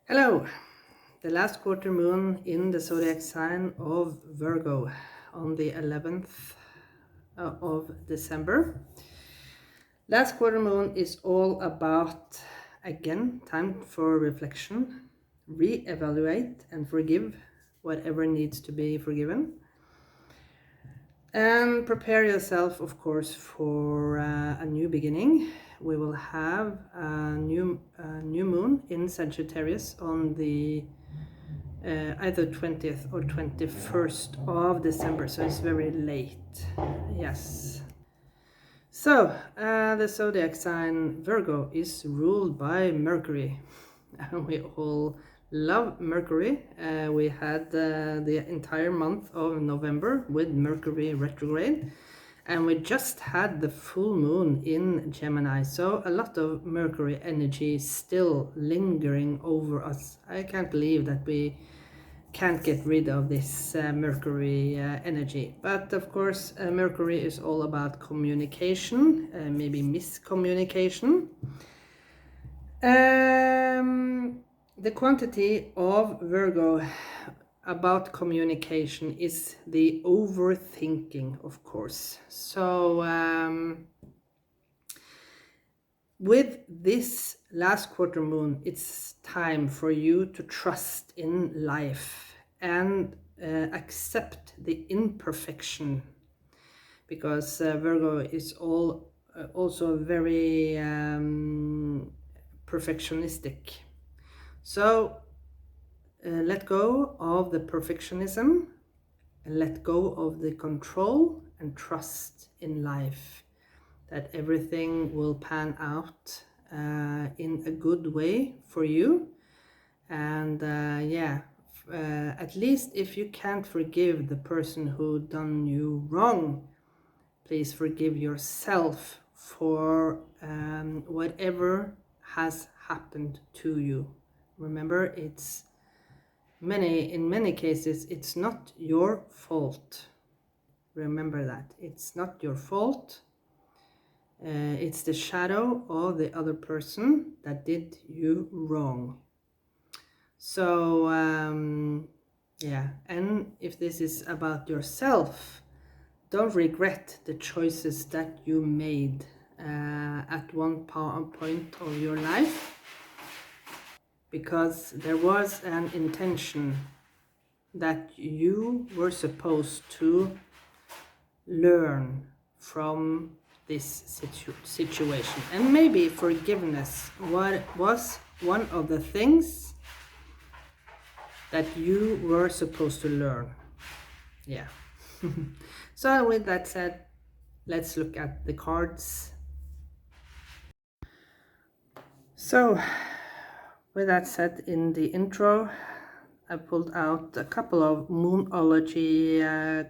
Hello, the last quarter moon in the zodiac sign of Virgo on the 11th of December. Last quarter moon is all about, again, time for reflection, re-evaluate and forgive whatever needs to be forgiven. And prepare yourself, of course, for a new beginning. We will have a new moon in Sagittarius on the either 20th or 21st of December, so it's very late. Yes. So, the zodiac sign Virgo is ruled by Mercury. And we all love Mercury. We had the entire month of November with Mercury retrograde. And we just had the full moon in Gemini, so a lot of Mercury energy still lingering over us. I can't believe that we can't get rid of this Mercury energy. But of course, Mercury is all about communication, maybe miscommunication. The quantity of Virgo about communication is the overthinking, of course. So with this last quarter moon, it's time for you to trust in life and accept the imperfection, because Virgo is also very perfectionistic. So let go of the perfectionism, let go of the control, and trust in life that everything will pan out in a good way for you. And at least if you can't forgive the person who done you wrong, please forgive yourself for whatever has happened to you. Remember, in many cases, it's not your fault. Remember that. It's not your fault. It's the shadow of the other person that did you wrong. So, and if this is about yourself, don't regret the choices that you made at one point of your life, because there was an intention that you were supposed to learn from this situation. And maybe forgiveness was one of the things that you were supposed to learn. Yeah. So with that said, let's look at the cards. So with that said, in the intro, I pulled out a couple of Moonology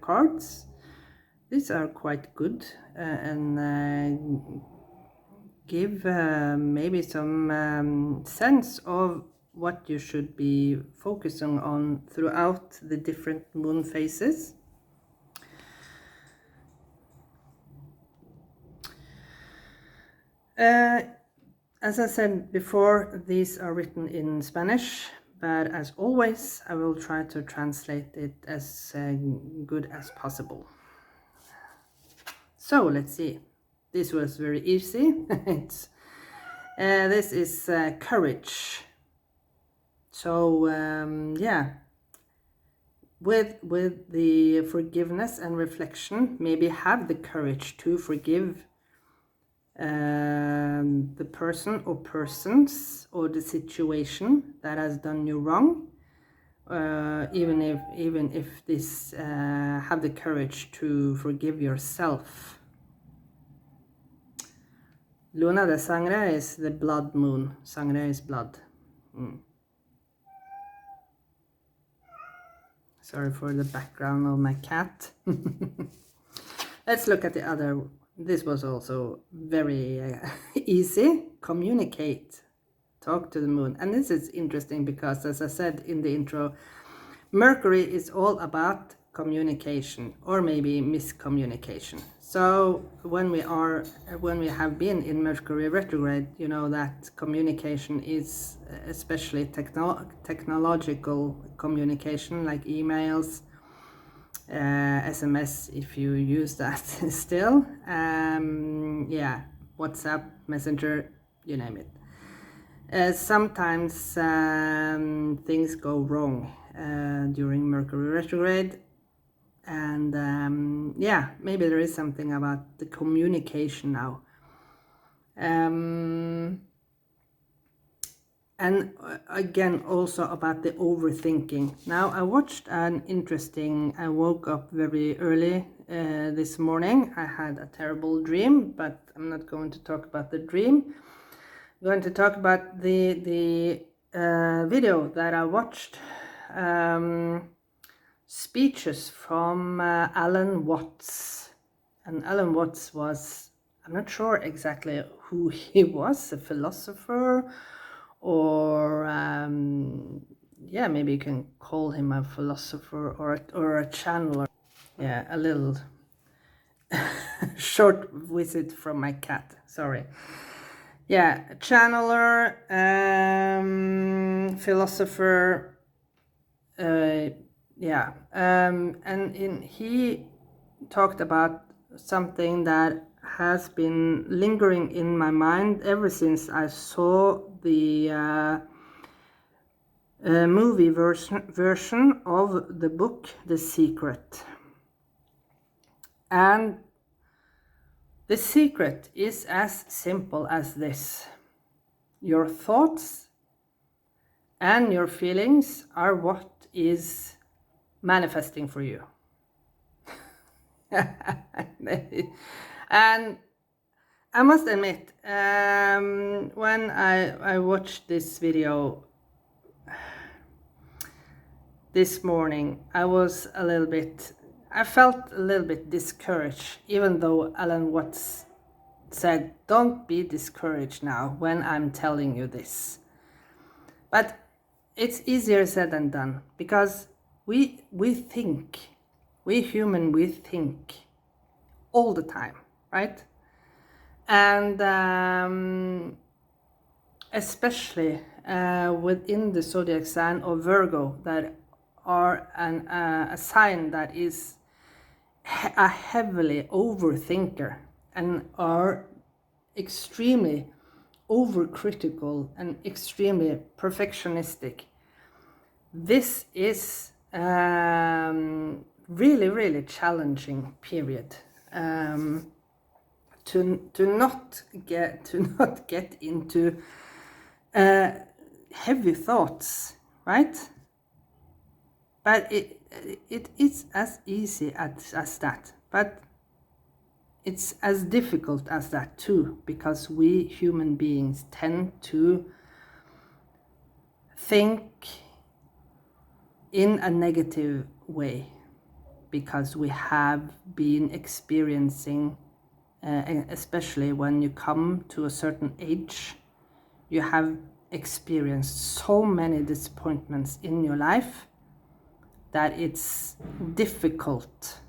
cards. These are quite good and give maybe some sense of what you should be focusing on throughout the different moon phases. As I said before, these are written in Spanish, but as always, I will try to translate it as good as possible. So let's see. This was very easy. This is courage. So with the forgiveness and reflection, maybe have the courage to forgive the person or persons or the situation that has done you wrong, even if this have the courage to forgive yourself. Luna de Sangre is the blood moon. Sangre is blood. Sorry for the background of my cat. Let's look at the other. This was also very easy. Communicate. Talk to the moon. And this is interesting because, as I said in the intro, Mercury is all about communication, or maybe miscommunication. So when we have been in Mercury retrograde, you know that communication is, especially technological communication, like emails, SMS, if you use that still, yeah, WhatsApp, Messenger, you name it. Sometimes things go wrong during Mercury retrograde, and yeah, maybe there is something about the communication now. And again, also about the overthinking. Now, I woke up very early this morning. I had a terrible dream, but I'm not going to talk about the dream. I'm going to talk about the video that I watched. Speeches from Alan Watts. And Alan Watts was, I'm not sure exactly who he was, a philosopher, or yeah, maybe you can call him a philosopher or a channeler. Yeah, a little short visit from my cat, sorry. Yeah, channeler, philosopher, yeah, and he talked about something that has been lingering in my mind ever since I saw the movie version of the book The Secret. And the secret is as simple as this: your thoughts and your feelings are what is manifesting for you. And I must admit, when I watched this video this morning, I felt a little bit discouraged, even though Alan Watts said, don't be discouraged now when I'm telling you this. But it's easier said than done, because we think all the time, right? And especially within the zodiac sign of Virgo, that are a sign that is a heavily overthinker and are extremely overcritical and extremely perfectionistic. This is really challenging period to not get into heavy thoughts, right? But it is as easy as that, but it's as difficult as that too, because we human beings tend to think in a negative way, because we have been experiencing, especially when you come to a certain age, you have experienced so many disappointments in your life that it's difficult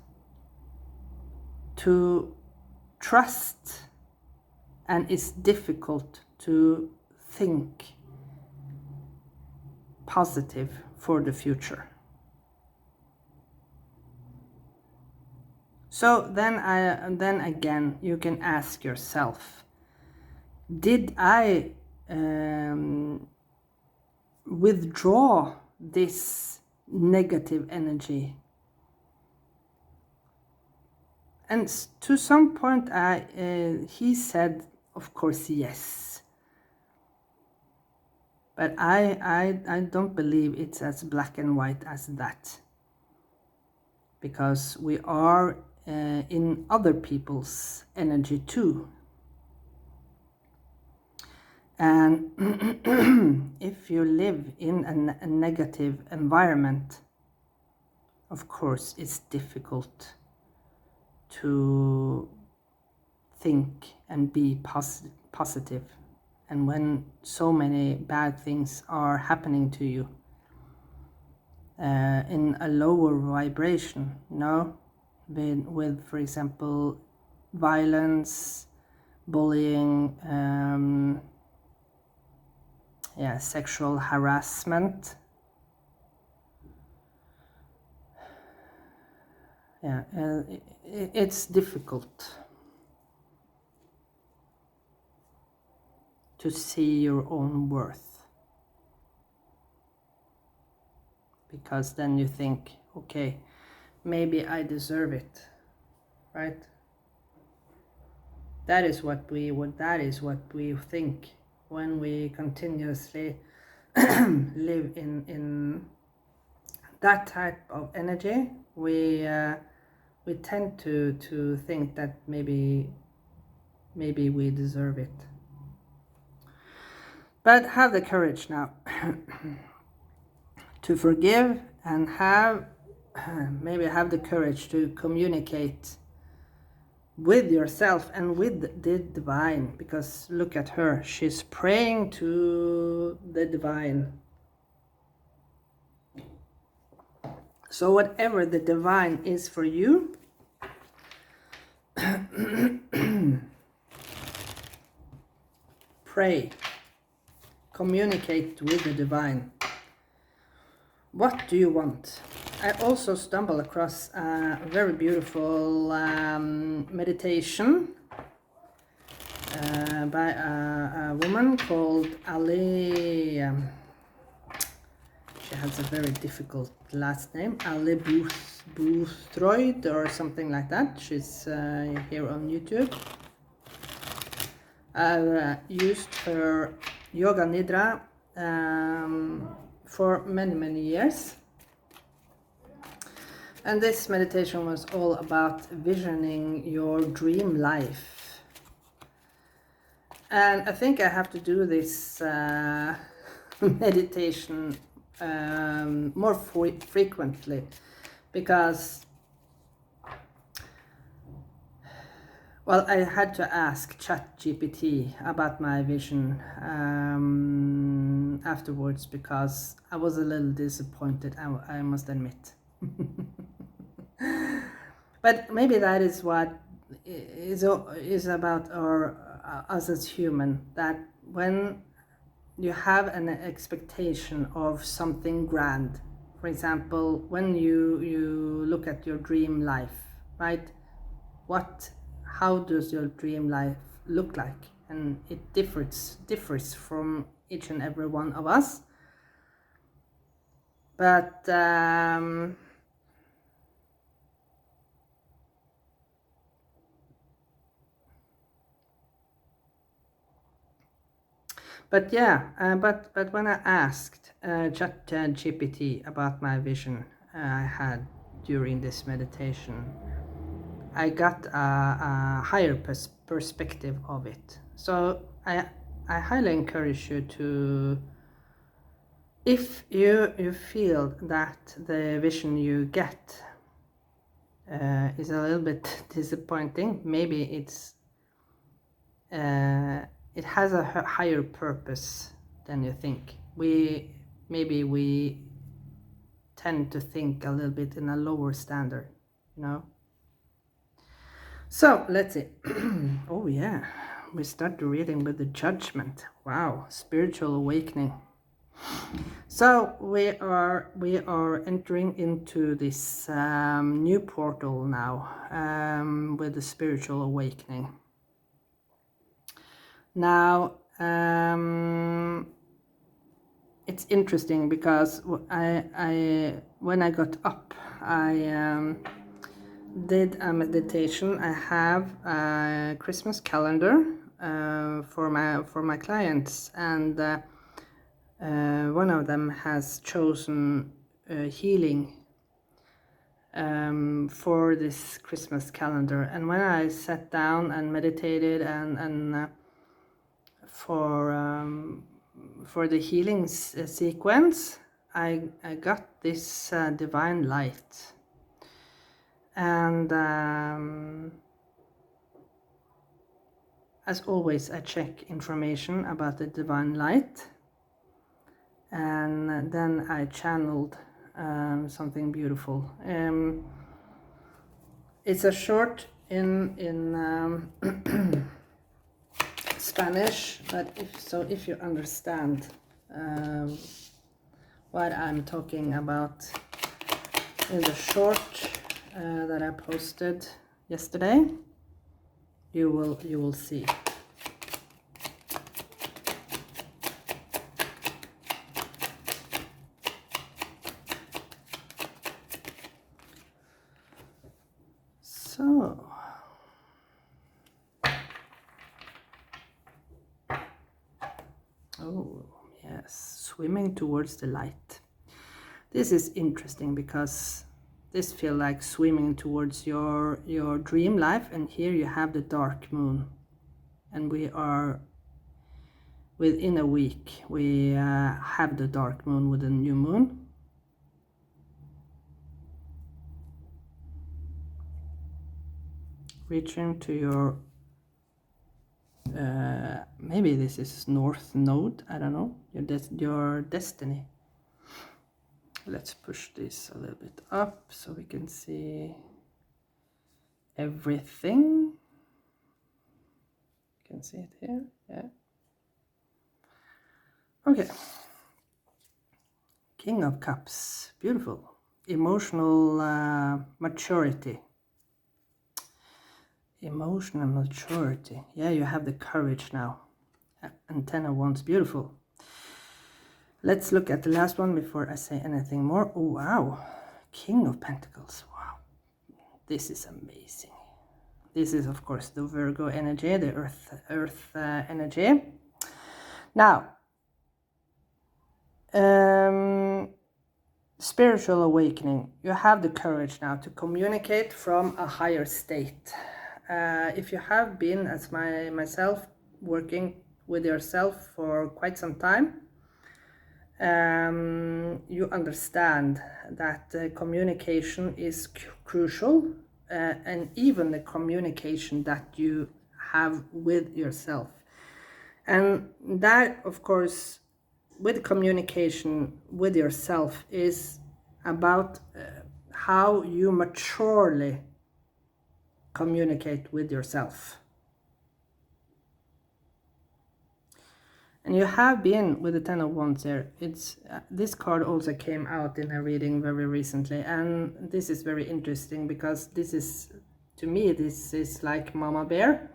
to trust, and it's difficult to think positive for the future. So then again, you can ask yourself, did I withdraw this negative energy? And to some point, he said, of course, yes. But I don't believe it's as black and white as that, because we are in other people's energy too. And if you live in a negative environment, of course, it's difficult to think and be positive. And when so many bad things are happening to you, in a lower vibration, you know, with for example, violence, bullying, sexual harassment. It's difficult to see your own worth, because then you think, okay, maybe I deserve it, right? That is what we think when we continuously live in that type of energy. We tend to think that maybe we deserve it. But have the courage now to forgive, and maybe have the courage to communicate with yourself and with the divine, because look at her, she's praying to the divine. So whatever the divine is for you, pray, communicate with the divine. What do you want? I also stumbled across a very beautiful meditation by a woman called Ali. She has a very difficult last name, Ali Boothroyd or something like that. She's here on YouTube. I've used her Yoga Nidra for many years. And this meditation was all about visioning your dream life. And I think I have to do this meditation more frequently, because, well, I had to ask ChatGPT about my vision afterwards, because I was a little disappointed, I must admit. But maybe that is what is about us as human, that when you have an expectation of something grand, for example, when you look at your dream life, right? How does your dream life look like? And it differs from each and every one of us. But but when I asked ChatGPT about my vision I had during this meditation, I got a higher perspective of it. So I highly encourage you to, if you feel that the vision you get is a little bit disappointing, maybe it has a higher purpose than you think. Maybe we tend to think a little bit in a lower standard, you know. So let's see. Oh yeah, we start the reading with the Judgment. Wow, spiritual awakening. So we are entering into this new portal now with the spiritual awakening. Now it's interesting because when I got up, I did a meditation. I have a Christmas calendar for my clients, and one of them has chosen healing for this Christmas calendar. And when I sat down and meditated and for the healing sequence, I got this divine light. And as always, I check information about the divine light, and then I channeled something beautiful. It's a short in Spanish, but if you understand what I'm talking about in the short that I posted yesterday, you will see. So oh yes, swimming towards the light. This is interesting because this feels like swimming towards your dream life, and here you have the dark moon, and we are within a week we have the dark moon with a new moon. Reaching to your maybe this is north node, I don't know, your destiny. Let's push this a little bit up so we can see everything. You can see it here, yeah. Okay. King of Cups, beautiful. Emotional maturity. Emotional maturity. Yeah, you have the courage now. And Ten of Wands, beautiful. Let's look at the last one before I say anything more. Oh, wow. King of Pentacles. Wow. This is amazing. This is, of course, the Virgo energy, the earth energy. Now, spiritual awakening. You have the courage now to communicate from a higher state. If you have been, as myself, working with yourself for quite some time, you understand that communication is crucial, and even the communication that you have with yourself. And that, of course, with communication with yourself is about how you maturely communicate with yourself. And you have been with the Ten of Wands here. It's this card also came out in a reading very recently, and this is very interesting because this is, to me, this is like Mama Bear.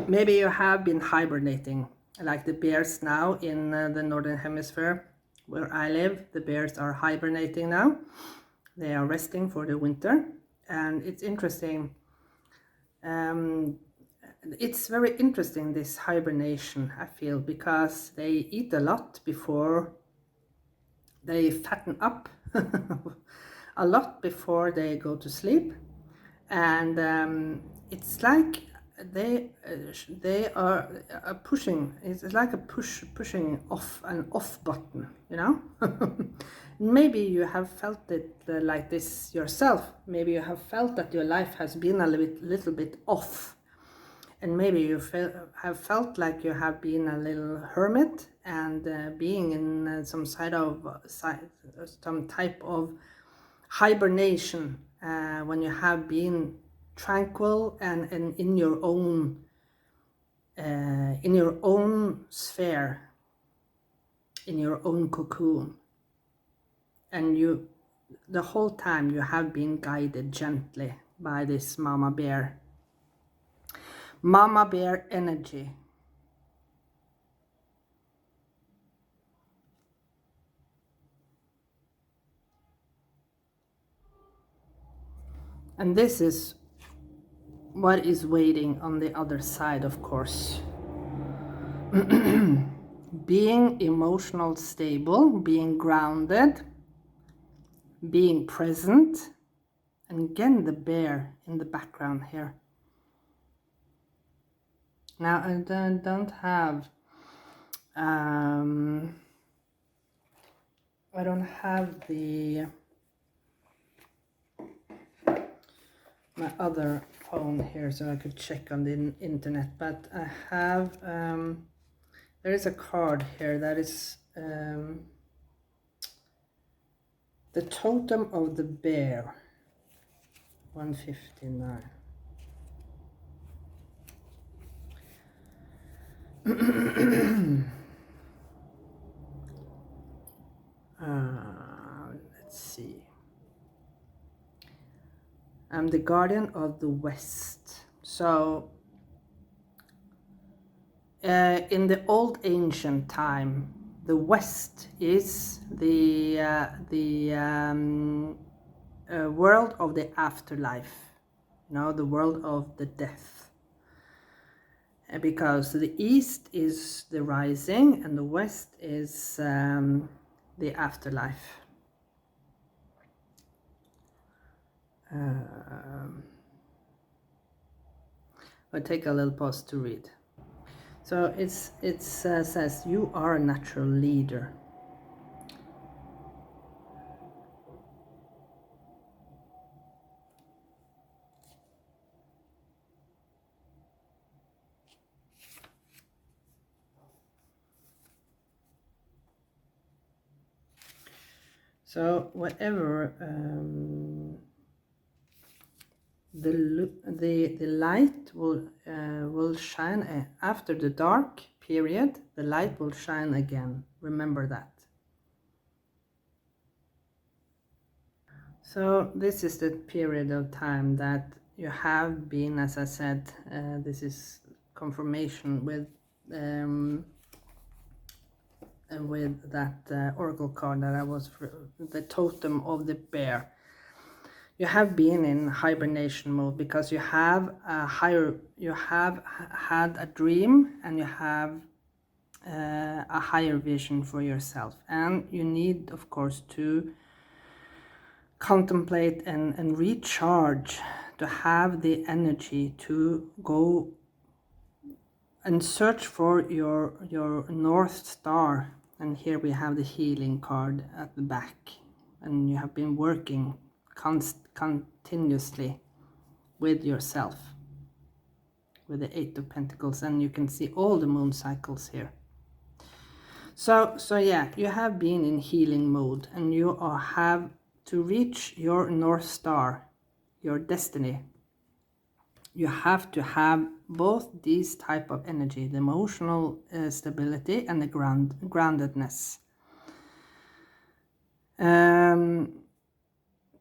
Maybe you have been hibernating like the bears now in the northern hemisphere where I live. The bears are hibernating now. They are resting for the winter, and it's interesting. It's very interesting, this hibernation, I feel, because they eat a lot before they fatten up, a lot before they go to sleep, and it's like they are pushing. It's like a pushing off an off button, you know. Maybe you have felt it like this yourself. Maybe you have felt that your life has been a little bit off, and maybe you have felt like you have been a little hermit and being in some type of hibernation when you have been tranquil and in your own sphere, in your own cocoon, and the whole time you have been guided gently by this mama bear energy. And this is what is waiting on the other side, of course. Being emotional stable, being grounded, being present, and again the bear in the background here. Now I don't have I don't have my other phone here so I could check on the internet, but I have there is a card here that is the totem of the bear, 159. Let's see. I'm the guardian of the West. So in the old ancient time, the West is the world of the afterlife, the world of the death. Because the East is the rising and the West is the afterlife. I'll take a little pause to read. So it says, you are a natural leader. So whatever the light will shine after the dark period, the light will shine again. Remember that. So this is the period of time that you have been, as I said, this is confirmation with that oracle card that I was, the totem of the bear. You have been in hibernation mode because you have had a dream and you have a higher vision for yourself, and you need, of course, to contemplate and recharge, to have the energy to go and search for your North Star. And here we have the healing card at the back, and you have been working continuously with yourself with the 8 of Pentacles, and you can see all the moon cycles here. So yeah, you have been in healing mode, and you have to reach your North Star, your destiny. You have to have both these type of energy, the emotional stability and the groundedness.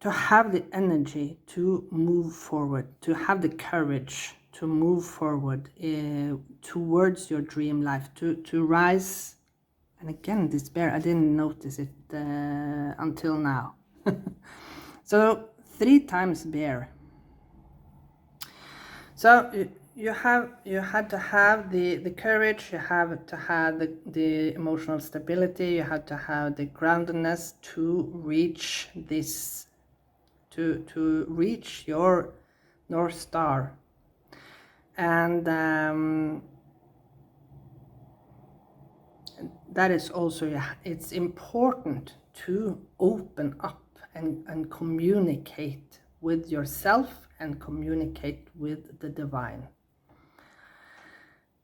To have the energy to move forward, to have the courage to move forward towards your dream life, to rise. And again, this bear, I didn't notice it until now. So 3 times bear. So you had to have the courage, you have to have the emotional stability, you had to have the groundedness to reach this, to reach your North Star. And that is also, it's important to open up and communicate with yourself and communicate with the divine.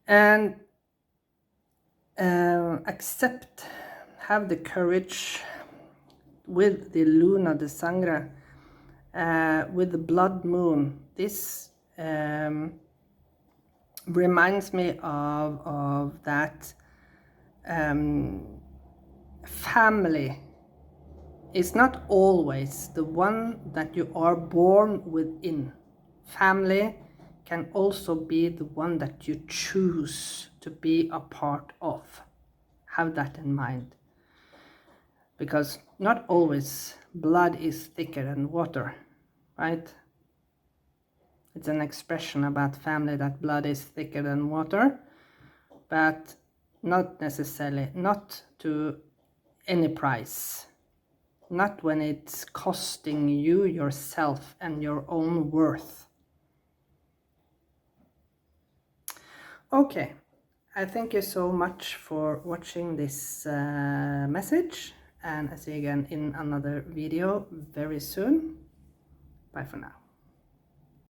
And accept, have the courage with the Luna de Sangre, with the blood moon. This reminds me of that family is not always the one that you are born within. Family can also be the one that you choose to be a part of. Have that in mind. Because not always blood is thicker than water, right? It's an expression about family that blood is thicker than water, but not necessarily, not to any price. Not when it's costing you yourself and your own worth. Okay, I thank you so much for watching this message, and I see you again in another video very soon. Bye for now.